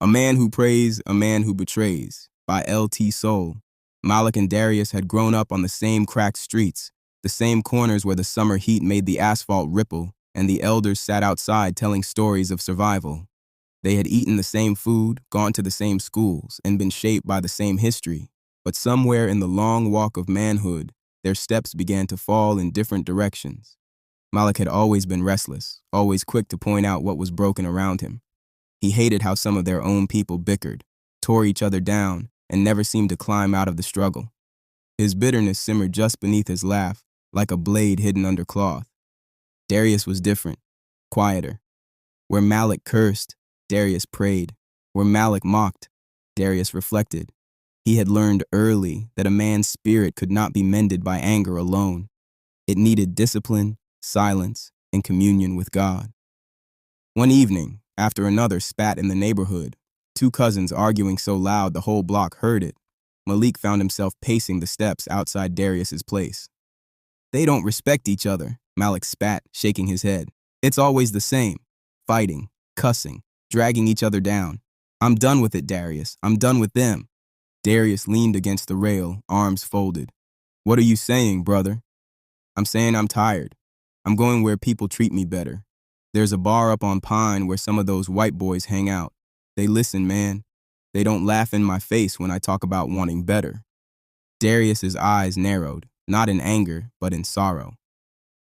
A Man Who Prays, A Man Who Betrays by L.T. Soul. Malik and Darius had grown up on the same cracked streets, the same corners where the summer heat made the asphalt ripple, and the elders sat outside telling stories of survival. They had eaten the same food, gone to the same schools, and been shaped by the same history. But somewhere in the long walk of manhood, their steps began to fall in different directions. Malik had always been restless, always quick to point out what was broken around him. He hated how some of their own people bickered, tore each other down, and never seemed to climb out of the struggle. His bitterness simmered just beneath his laugh, like a blade hidden under cloth. Darius was different, quieter. Where Malik cursed, Darius prayed. Where Malik mocked, Darius reflected. He had learned early that a man's spirit could not be mended by anger alone. It needed discipline, silence, and communion with God. One evening, after another spat in the neighborhood, two cousins arguing so loud the whole block heard it, Malik found himself pacing the steps outside Darius's place. "They don't respect each other," Malik spat, shaking his head. "It's always the same. Fighting, cussing, dragging each other down. I'm done with it, Darius. I'm done with them." Darius leaned against the rail, arms folded. "What are you saying, brother?" "I'm saying I'm tired. I'm going where people treat me better. There's a bar up on Pine where some of those white boys hang out. They listen, man. They don't laugh in my face when I talk about wanting better." Darius's eyes narrowed, not in anger, but in sorrow.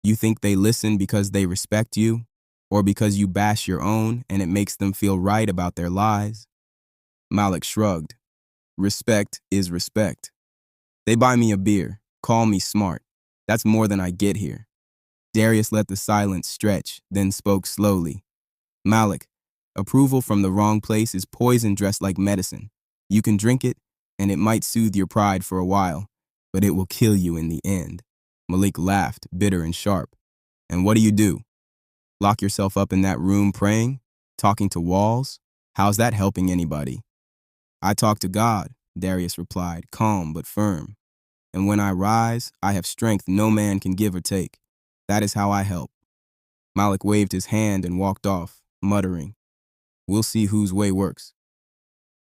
"You think they listen because they respect you, or because you bash your own and it makes them feel right about their lies?" Malik shrugged. "Respect is respect. They buy me a beer, call me smart. That's more than I get here." Darius let the silence stretch, then spoke slowly. "Malik, approval from the wrong place is poison dressed like medicine. You can drink it, and it might soothe your pride for a while, but it will kill you in the end." Malik laughed, bitter and sharp. "And what do? Lock yourself up in that room praying? Talking to walls? How's that helping anybody?" "I talk to God," Darius replied, calm but firm. "And when I rise, I have strength no man can give or take. That is how I help." Malik waved his hand and walked off, muttering, "We'll see whose way works."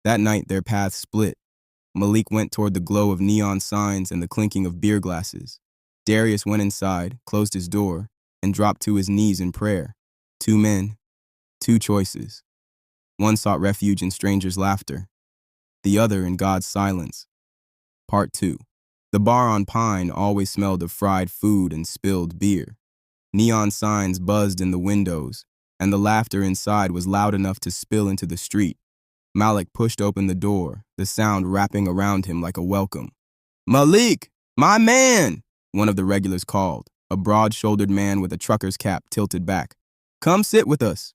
That night, their paths split. Malik went toward the glow of neon signs and the clinking of beer glasses. Darius went inside, closed his door, and dropped to his knees in prayer. Two men, two choices. One sought refuge in strangers' laughter, the other in God's silence. Part 2. The bar on Pine always smelled of fried food and spilled beer. Neon signs buzzed in the windows, and the laughter inside was loud enough to spill into the street. Malik pushed open the door, the sound wrapping around him like a welcome. "Malik, my man!" one of the regulars called, a broad-shouldered man with a trucker's cap tilted back. "Come sit with us."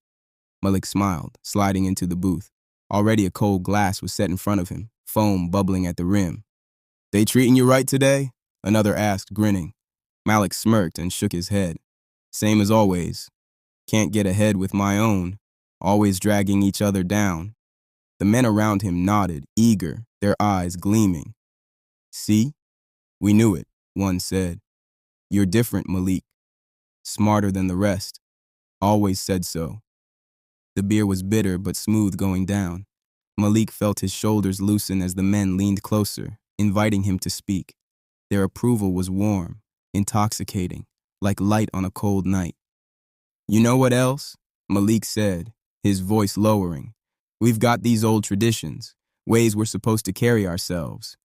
Malik smiled, sliding into the booth. Already a cold glass was set in front of him, foam bubbling at the rim. "They treating you right today?" another asked, grinning. Malik smirked and shook his head. "Same as always. Can't get ahead with my own. Always dragging each other down." The men around him nodded, eager, their eyes gleaming. "See? We knew it," one said. "You're different, Malik. Smarter than the rest. Always said so." The beer was bitter but smooth going down. Malik felt his shoulders loosen as the men leaned closer, inviting him to speak. Their approval was warm, intoxicating, like light on a cold night. "You know what else?" Malik said, his voice lowering. "We've got these old traditions, ways we're supposed to carry ourselves.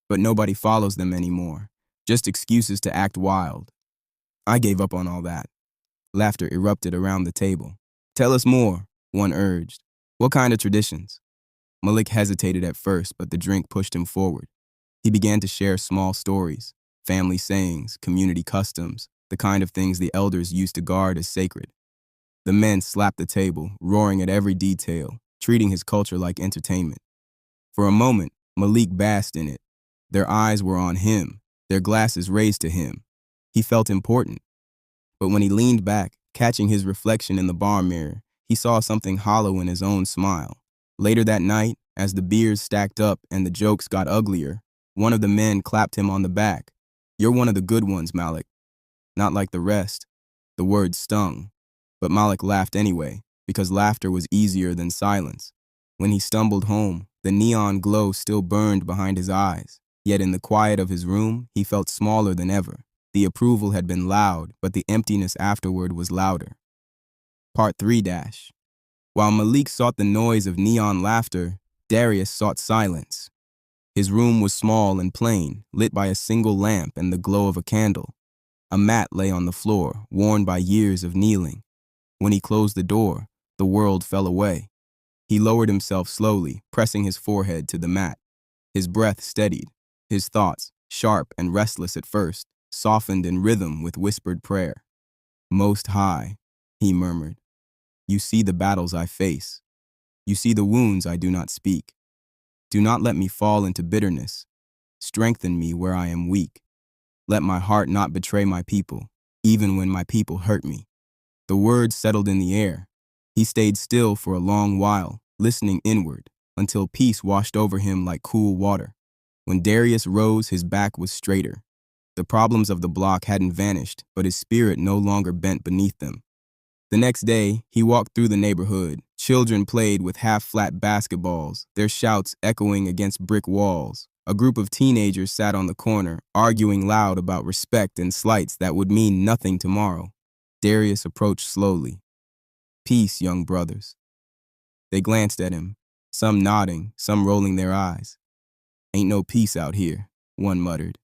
But nobody follows them anymore, just excuses to act wild." "I gave up on all that." Laughter erupted around the table. "Tell us more," one urged. "What kind of traditions?" Malik hesitated at first, but the drink pushed him forward. He began to share small stories, family sayings, community customs, the kind of things the elders used to guard as sacred. The men slapped the table, roaring at every detail, treating his culture like entertainment. For a moment, Malik basked in it. Their eyes were on him, their glasses raised to him. He felt important. But when he leaned back, catching his reflection in the bar mirror, he saw something hollow in his own smile. Later that night, as the beers stacked up and the jokes got uglier, one of the men clapped him on the back. "You're one of the good ones, Malik. Not like the rest." The word stung, but Malik laughed anyway, because laughter was easier than silence. When he stumbled home, the neon glow still burned behind his eyes. Yet in the quiet of his room, he felt smaller than ever. The approval had been loud, but the emptiness afterward was louder. Part 3 dash. While Malik sought the noise of neon laughter, Darius sought silence. His room was small and plain, lit by a single lamp and the glow of a candle. A mat lay on the floor, worn by years of kneeling. When he closed the door, the world fell away. He lowered himself slowly, pressing his forehead to the mat. His breath steadied. His thoughts, sharp and restless at first, softened in rhythm with whispered prayer. Most High, he murmured, you see the battles I face. You see the wounds I do not speak. Do not let me fall into bitterness. Strengthen me where I am weak. Let my heart not betray my people, even when my people hurt me. The words settled in the air. He stayed still for a long while, listening inward, until peace washed over him like cool water. When Darius rose, his back was straighter. The problems of the block hadn't vanished, but his spirit no longer bent beneath them. The next day, he walked through the neighborhood. Children played with half-flat basketballs, their shouts echoing against brick walls. A group of teenagers sat on the corner, arguing loud about respect and slights that would mean nothing tomorrow. Darius approached slowly. Peace, young brothers. They glanced at him, some nodding, some rolling their eyes. Ain't no peace out here, one muttered.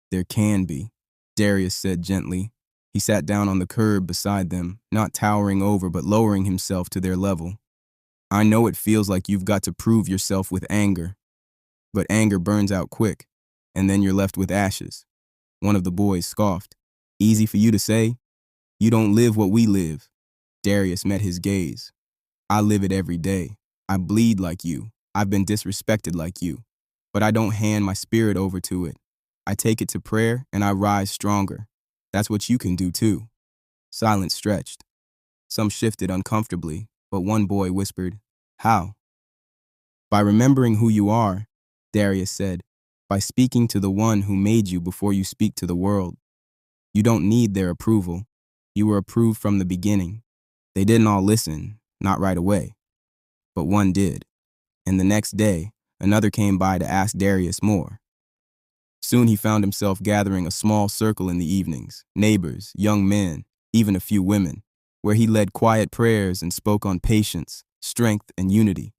There can be, Darius said gently. He sat down on the curb beside them, not towering over but lowering himself to their level. I know it feels like you've got to prove yourself with anger, but anger burns out quick, and then you're left with ashes. One of the boys scoffed. Easy for you to say? You don't live what we live. Darius met his gaze. I live it every day. I bleed like you. I've been disrespected like you. But I don't hand my spirit over to it. I take it to prayer and I rise stronger. That's what you can do too. Silence stretched. Some shifted uncomfortably, but one boy whispered, How? By remembering who you are, Darius said, by speaking to the one who made you before you speak to the world. You don't need their approval. You were approved from the beginning. They didn't all listen, not right away. But one did. And the next day, another came by to ask Darius more. Soon he found himself gathering a small circle in the evenings, neighbors, young men, even a few women, where he led quiet prayers and spoke on patience, strength, and unity.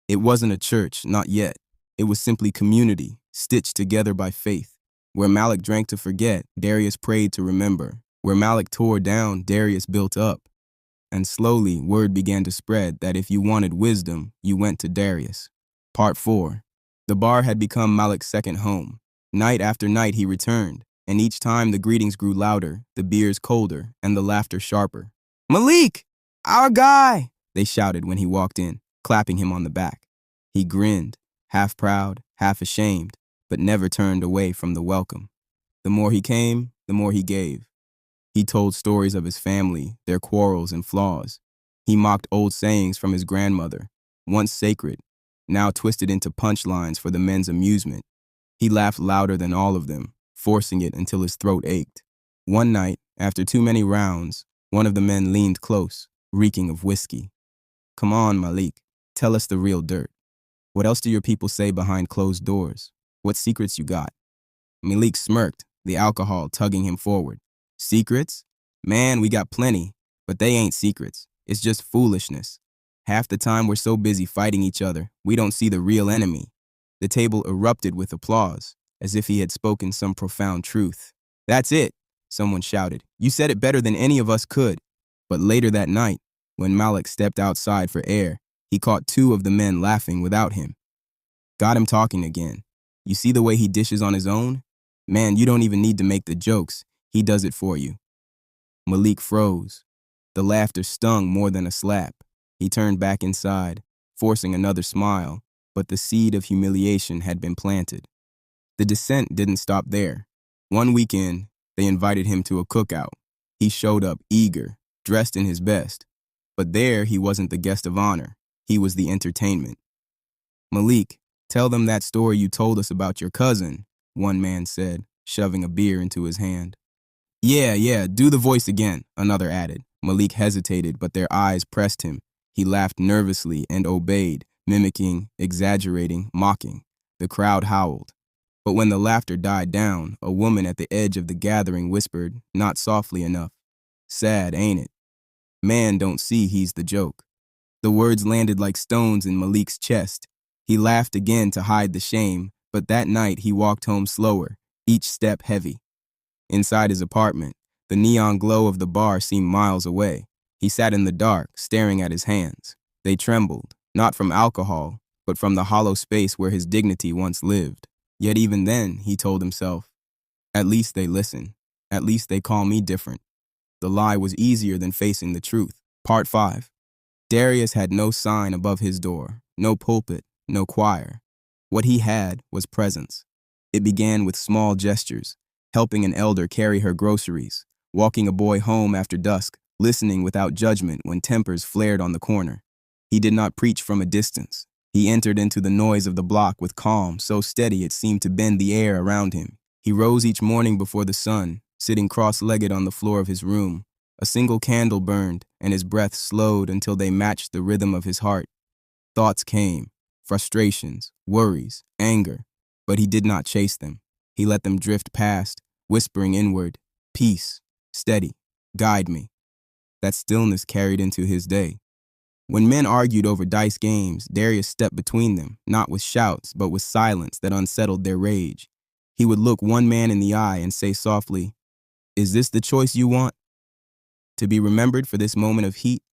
It wasn't a church, not yet. It was simply community, stitched together by faith. Where Malik drank to forget, Darius prayed to remember. Where Malik tore down, Darius built up. And slowly, word began to spread that if you wanted wisdom, you went to Darius. Part 4. The bar had become Malik's second home. Night after night he returned, and each time the greetings grew louder, the beers colder, and the laughter sharper. Malik! Our guy! They shouted when he walked in, clapping him on the back. He grinned, half proud, half ashamed, but never turned away from the welcome. The more he came, the more he gave. He told stories of his family, their quarrels and flaws. He mocked old sayings from his grandmother, once sacred, now twisted into punchlines for the men's amusement. He laughed louder than all of them, forcing it until his throat ached. One night, after too many rounds, one of the men leaned close, reeking of whiskey. Come on, Malik, tell us the real dirt. What else do your people say behind closed doors? What secrets you got? Malik smirked, the alcohol tugging him forward. Secrets? Man, we got plenty, but they ain't secrets. It's just foolishness. Half the time we're so busy fighting each other, we don't see the real enemy. The table erupted with applause, as if he had spoken some profound truth. That's it, someone shouted. You said it better than any of us could. But later that night, when Malik stepped outside for air, he caught two of the men laughing without him. Got him talking again. You see the way he dishes on his own? Man, you don't even need to make the jokes. He does it for you. Malik froze. The laughter stung more than a slap. He turned back inside, forcing another smile, but the seed of humiliation had been planted. The descent didn't stop there. One weekend, they invited him to a cookout. He showed up eager, dressed in his best. But there, he wasn't the guest of honor. He was the entertainment. Malik, tell them that story you told us about your cousin, one man said, shoving a beer into his hand. Yeah, do the voice again, another added. Malik hesitated, but their eyes pressed him. He laughed nervously and obeyed, mimicking, exaggerating, mocking. The crowd howled. But when the laughter died down, a woman at the edge of the gathering whispered, not softly enough, "Sad, ain't it? Man don't see he's the joke." The words landed like stones in Malik's chest. He laughed again to hide the shame, but that night he walked home slower, each step heavy. Inside his apartment, the neon glow of the bar seemed miles away. He sat in the dark, staring at his hands. They trembled, not from alcohol, but from the hollow space where his dignity once lived. Yet even then, he told himself, at least they listen. At least they call me different. The lie was easier than facing the truth. Part 5. Darius had no sign above his door, no pulpit, no choir. What he had was presence. It began with small gestures, helping an elder carry her groceries, walking a boy home after dusk, listening without judgment when tempers flared on the corner. He did not preach from a distance. He entered into the noise of the block with calm so steady it seemed to bend the air around him. He rose each morning before the sun, sitting cross-legged on the floor of his room. A single candle burned, and his breath slowed until they matched the rhythm of his heart. Thoughts came, frustrations, worries, anger, but he did not chase them. He let them drift past, whispering inward, "Peace, steady, guide me." That stillness carried into his day. When men argued over dice games, Darius stepped between them, not with shouts, but with silence that unsettled their rage. He would look one man in the eye and say softly, "Is this the choice you want? To be remembered for this moment of heat?"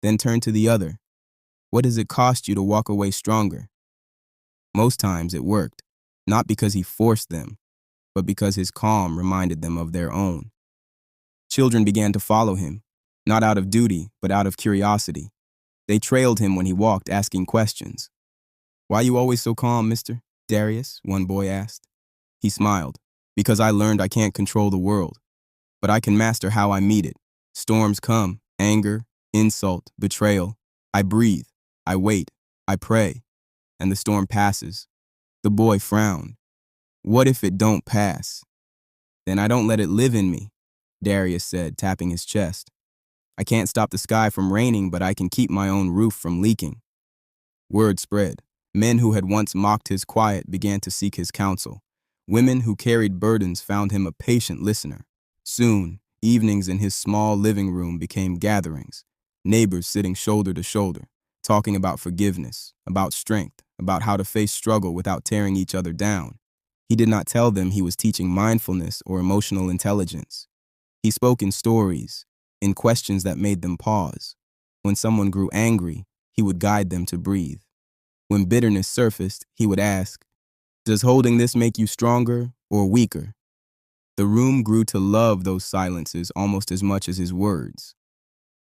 Then turn to the other. "What does it cost you to walk away stronger?" Most times it worked, not because he forced them, but because his calm reminded them of their own. Children began to follow him, not out of duty, but out of curiosity. They trailed him when he walked, asking questions. "Why you always so calm, Mr. Darius?" one boy asked. He smiled. "Because I learned I can't control the world, but I can master how I meet it. Storms come, anger, insult, betrayal. I breathe, I wait, I pray, and the storm passes." The boy frowned. "What if it don't pass?" "Then I don't let it live in me," Darius said, tapping his chest. "I can't stop the sky from raining, but I can keep my own roof from leaking." Word spread. Men who had once mocked his quiet began to seek his counsel. Women who carried burdens found him a patient listener. Soon, evenings in his small living room became gatherings, neighbors sitting shoulder to shoulder, talking about forgiveness, about strength, about how to face struggle without tearing each other down. He did not tell them he was teaching mindfulness or emotional intelligence. He spoke in stories, in questions that made them pause. When someone grew angry, he would guide them to breathe. When bitterness surfaced, he would ask, "Does holding this make you stronger or weaker?" The room grew to love those silences almost as much as his words.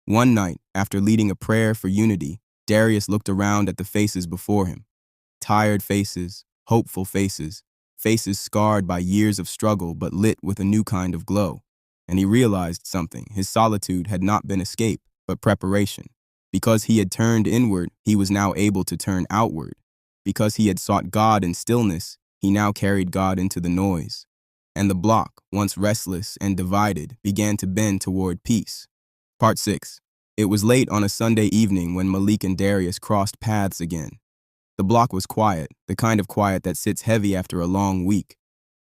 One night, after leading a prayer for unity, Darius looked around at the faces before him. Tired faces, hopeful faces, faces scarred by years of struggle but lit with a new kind of glow. And he realized something. His solitude had not been escape, but preparation. Because he had turned inward, he was now able to turn outward. Because he had sought God in stillness, he now carried God into the noise. And the block, once restless and divided, began to bend toward peace. Part 6. It was late on a Sunday evening when Malik and Darius crossed paths again. The block was quiet, the kind of quiet that sits heavy after a long week.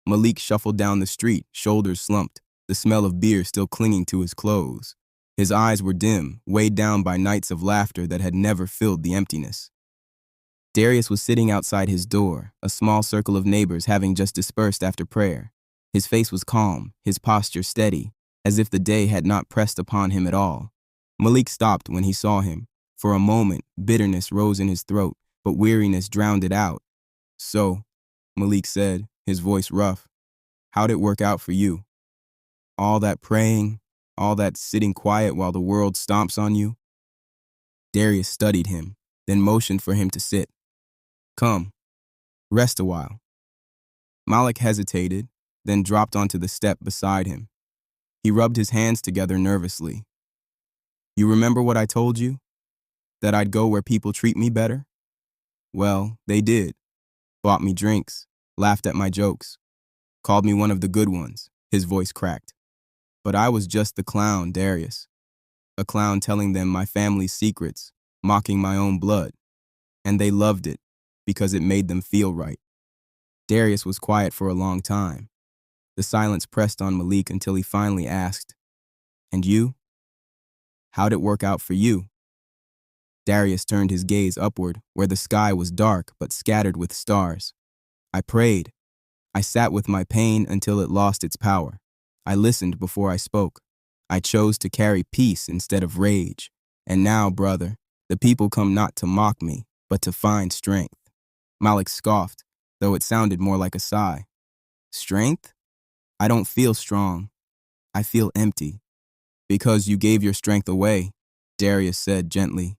Malik shuffled down the street, shoulders slumped, the smell of beer still clinging to his clothes. His eyes were dim, weighed down by nights of laughter that had never filled the emptiness. Darius was sitting outside his door, a small circle of neighbors having just dispersed after prayer. His face was calm, his posture steady, as if the day had not pressed upon him at all. Malik stopped when he saw him. For a moment, bitterness rose in his throat, but weariness drowned it out. "So," Malik said, his voice rough, "how'd it work out for you? All that praying, all that sitting quiet while the world stomps on you?" Darius studied him, then motioned for him to sit. "Come, rest a while." Malik hesitated, then dropped onto the step beside him. He rubbed his hands together nervously. "You remember what I told you? That I'd go where people treat me better? Well, they did. Bought me drinks, laughed at my jokes, called me one of the good ones." His voice cracked. "But I was just the clown, Darius. A clown telling them my family's secrets, mocking my own blood. and they loved it because it made them feel right. Darius was quiet for a long time. The silence pressed on Malik until he finally asked, "And you? How'd it work out for you?" Darius turned his gaze upward, where the sky was dark but scattered with stars. "I prayed. I sat with my pain until it lost its power. I listened before I spoke. I chose to carry peace instead of rage. And now, brother, the people come not to mock me, but to find strength." Malik scoffed, though it sounded more like a sigh. "Strength? I don't feel strong. I feel empty." "Because you gave your strength away," Darius said gently,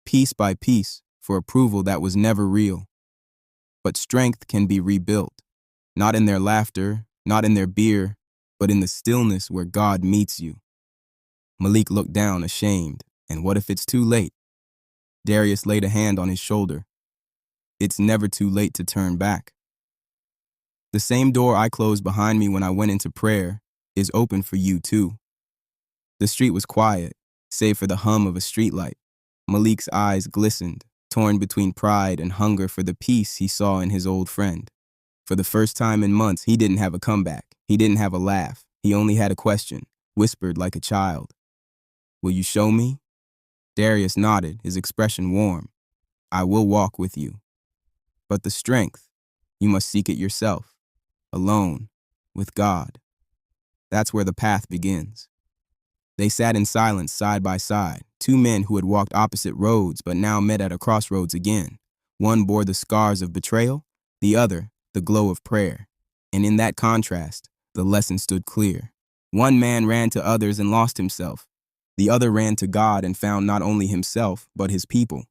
"piece by piece, for approval that was never real. But strength can be rebuilt, not in their laughter, not in their beer, but in the stillness where God meets you." Malik looked down, ashamed. "And what if it's too late?" Darius laid a hand on his shoulder. "It's never too late to turn back. The same door I closed behind me when I went into prayer is open for you too." The street was quiet, save for the hum of a streetlight. Malik's eyes glistened, torn between pride and hunger for the peace he saw in his old friend. For the first time in months, he didn't have a comeback. He didn't have a laugh. He only had a question, whispered like a child. "Will you show me?" Darius nodded, his expression warm. "I will walk with you. But the strength, you must seek it yourself, alone, with God. That's where the path begins." They sat in silence side by side, two men who had walked opposite roads but now met at a crossroads again. One bore the scars of betrayal, the other the glow of prayer. And in that contrast, the lesson stood clear. One man ran to others and lost himself. The other ran to God and found not only himself, but his people.